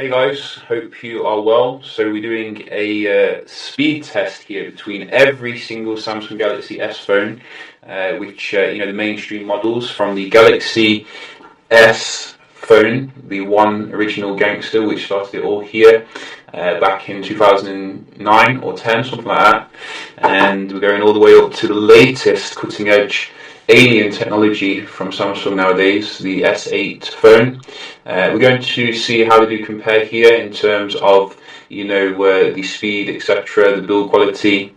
Hey guys, hope you are well. So we're doing a speed test here between every single Samsung Galaxy S phone, which the mainstream models from the Galaxy S phone, the one original gangster which started it all here back in 2009 or 10, something like that. And we're going all the way up to the latest cutting edge alien technology from Samsung nowadays, the S8 phone. We're going to see how they do compare here in terms of the speed, etc., the build quality,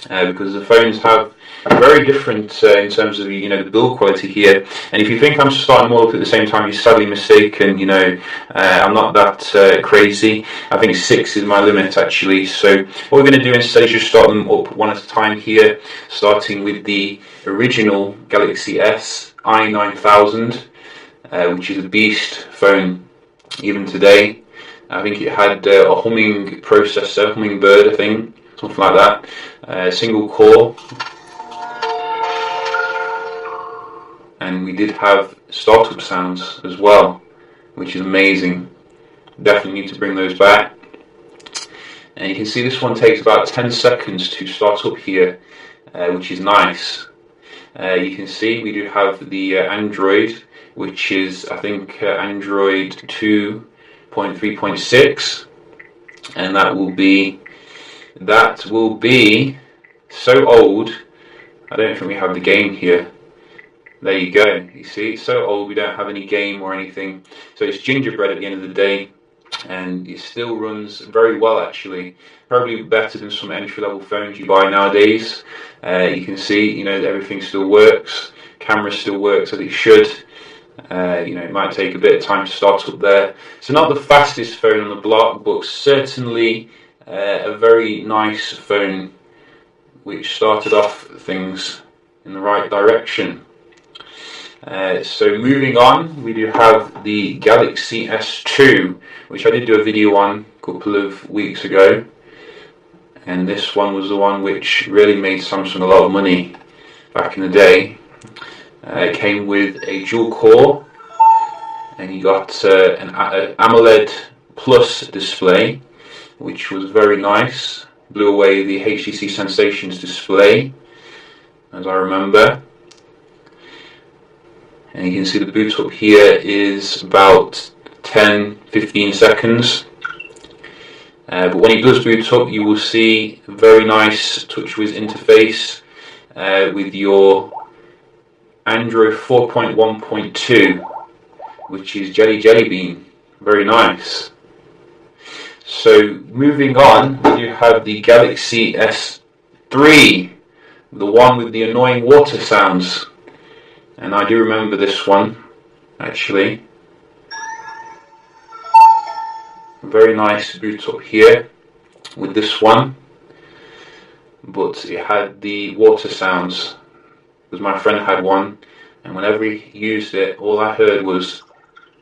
because the phones have very different in terms of the build quality here. And if you think I'm starting them all up at the same time, you're sadly mistaken. I'm not that crazy. I think 6 is my limit actually. So what we're going to do instead is just start them up one at a time here, starting with the original Galaxy S i9000, which is a beast phone even today. I think it had a humming processor, hummingbird, I think, something like that. Single core. And we did have startup sounds as well, which is amazing. Definitely need to bring those back. And you can see this one takes about 10 seconds to start up here, which is nice. You can see we do have the Android, which is I think Android 2.3.6, and that will be so old. I don't think we have the game here. There you go. You see, it's so old we don't have any game or anything. So it's gingerbread at the end of the day, and it still runs very well actually. Probably better than some entry-level phones you buy nowadays. You can see, everything still works. Camera still works as it should. It might take a bit of time to start up there. So not the fastest phone on the block, but certainly a very nice phone which started off things in the right direction. So moving on, we do have the Galaxy S2, which I did do a video on a couple of weeks ago, and this one was the one which really made Samsung a lot of money back in the day. It came with a dual core, and you got an AMOLED Plus display, which was very nice. Blew away the HTC Sensations display, as I remember. And you can see the boot up here is about 10-15 seconds. But when it does boot up, you will see a very nice TouchWiz interface with your Android 4.1.2, which is Jelly Bean. Very nice. So moving on, we do have the Galaxy S3, the one with the annoying water sounds. And I do remember this one, actually. Very nice boot up here with this one. But it had the water sounds, because my friend had one, and whenever he used it, all I heard was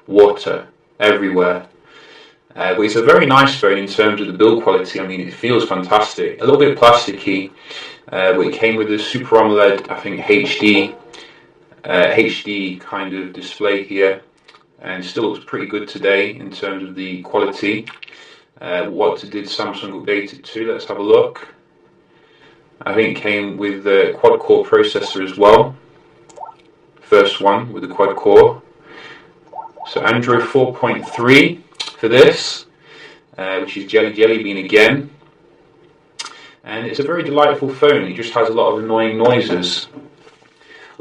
water everywhere. But it's a very nice phone in terms of the build quality. I mean, it feels fantastic. A little bit plasticky, but it came with a Super AMOLED, I think HD kind of display here, and still looks pretty good today in terms of the quality. What did Samsung update it to? Let's have a look. I think it came with the quad-core processor as well. First one with the quad-core. So Android 4.3 for this, which is Jelly Bean again. And it's a very delightful phone. It just has a lot of annoying noises.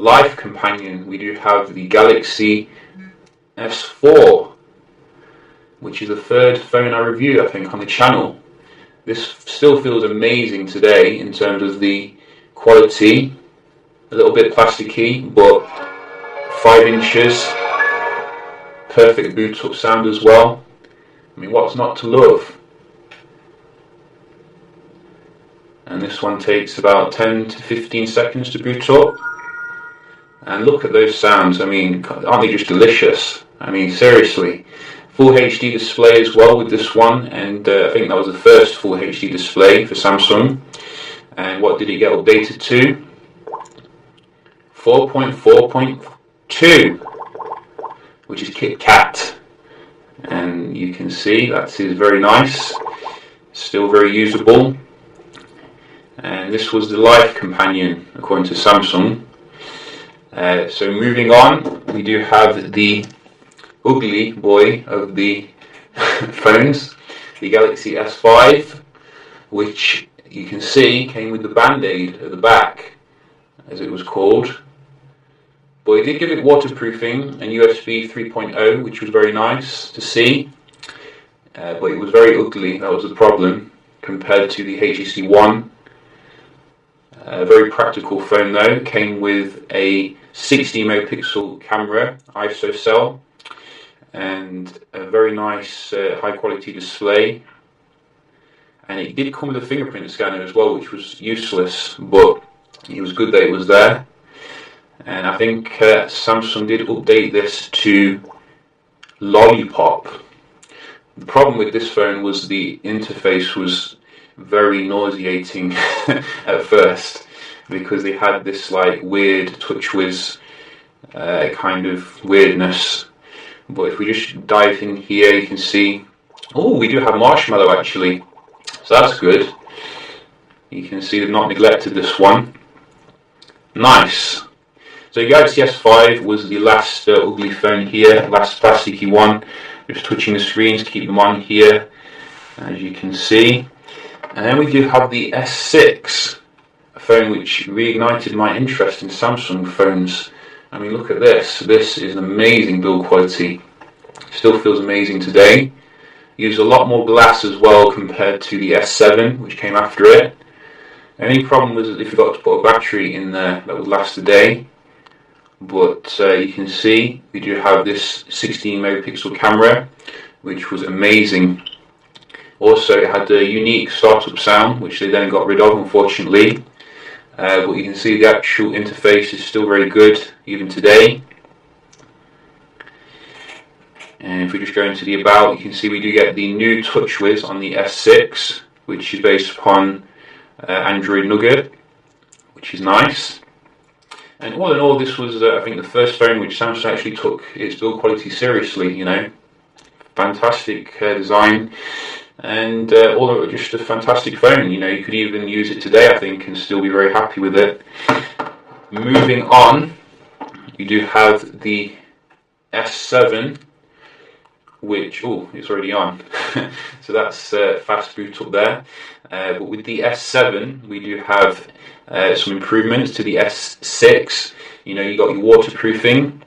Life companion, we do have the Galaxy S4, which is the third phone I reviewed, I think, on the channel. This still feels amazing today in terms of the quality. A little bit plasticky, but 5 inches. Perfect boot up sound as well. I mean, what's not to love? And this one takes about 10-15 seconds to boot up. And look at those sounds. I mean, aren't they just delicious? I mean, seriously. Full HD display as well with this one, and I think that was the first full HD display for Samsung. And what did it get updated to? 4.4.2, which is KitKat. and you can see that is very nice, still very usable. And this was the life companion according to Samsung. So moving on, we do have the ugly boy of the phones, the Galaxy S5, which you can see came with the band-aid at the back, as it was called. But it did give it waterproofing and USB 3.0, which was very nice to see. But it was very ugly, that was the problem, compared to the HTC One. A very practical phone though, came with a 60 megapixel camera, ISOCELL, and a very nice high quality display. And it did come with a fingerprint scanner as well, which was useless, but it was good that it was there. And I think Samsung did update this to Lollipop. The problem with this phone was the interface was very nauseating at first, because they had this like weird TouchWiz kind of weirdness. But if we just dive in here, you can see, oh, we do have Marshmallow actually, so that's good. You can see they've not neglected this one. Nice. So the Galaxy S5 was the last ugly phone here, last plasticky one. Just touching the screens to keep them on here, as you can see. And then we do have the S6, a phone which reignited my interest in Samsung phones. I mean, look at this. This is an amazing build quality. Still feels amazing today. Used a lot more glass as well compared to the S7, which came after it. Only problem was that they forgot to put a battery in there that would last a day. But you can see we do have this 16 megapixel camera, which was amazing. Also, it had a unique startup sound, which they then got rid of, unfortunately. But you can see the actual interface is still very good, even today. And if we just go into the about, you can see we do get the new TouchWiz on the S6, which is based upon Android Nougat, which is nice. And all in all, this was, I think, the first phone which Samsung actually took its build quality seriously, you know. Fantastic design, and all of it just a fantastic phone. You know, you could even use it today, I think, and still be very happy with it. Moving on, you do have the S7, which, oh, it's already on. So that's fast boot up there. But with the S7, we do have some improvements to the S6. You know, you got your waterproofing,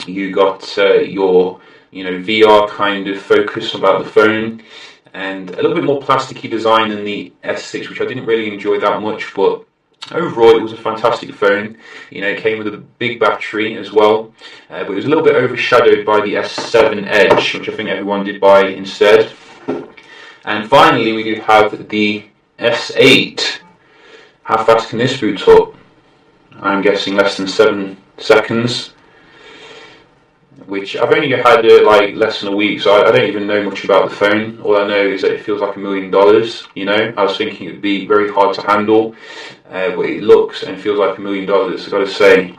you got your, you know, VR kind of focus about the phone, and a little bit more plasticky design than the S6, which I didn't really enjoy that much, but overall it was a fantastic phone. You know, it came with a big battery as well, but it was a little bit overshadowed by the S7 Edge, which I think everyone did buy instead. And finally, we do have the S8. How fast can this boot up? I'm guessing less than 7 seconds, which I've only had like less than a week, so I don't even know much about the phone. All I know is that it feels like $1 million. You know, I was thinking it would be very hard to handle, but it looks and feels like $1 million. I've got to say,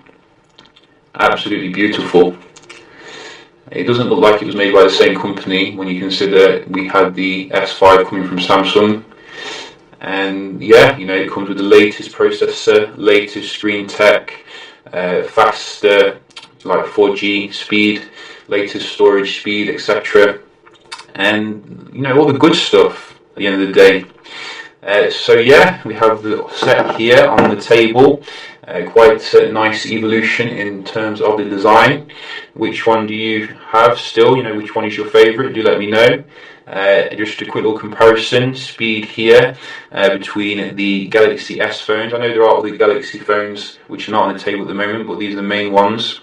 absolutely beautiful. It doesn't look like it was made by the same company when you consider we had the S5 coming from Samsung. And yeah, you know, it comes with the latest processor, latest screen tech, faster like 4G speed, latest storage speed, etc. And you know, all the good stuff at the end of the day. So yeah, we have the set here on the table. Quite a nice evolution in terms of the design. Which one do you have still? You know, which one is your favourite? Do let me know. Just a quick little comparison, speed here between the Galaxy S phones. I know there are other Galaxy phones which are not on the table at the moment, but these are the main ones.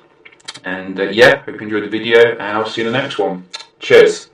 And yeah, hope you enjoyed the video, and I'll see you in the next one. Cheers.